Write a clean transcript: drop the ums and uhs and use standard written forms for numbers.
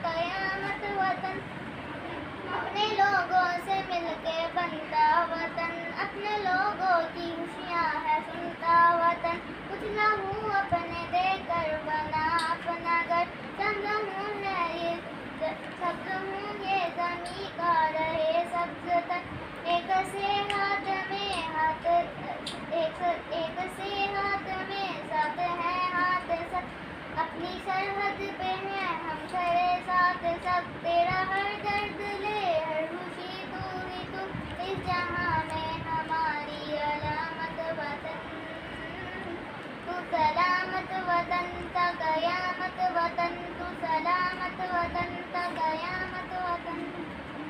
قیامت وطن، اپنے لوگوں سے مل کے بنتا وطن، اپنے لوگوں کی خوشیاں ہے سنتا وطن، کچھ نہ ہوں اپنے دے کر بنا اپنا گھر، سبز ہوں یہ زمیں کا رہے سبز تن، ایک سے ہاتھ میں ساتھ ہے ہاتھ سب، اپنی سرحد پہ ہیں ہم کھڑے ساتھ سب، تیرا ہر درد لے ہر خوشی تو ہی تو، اس جہاں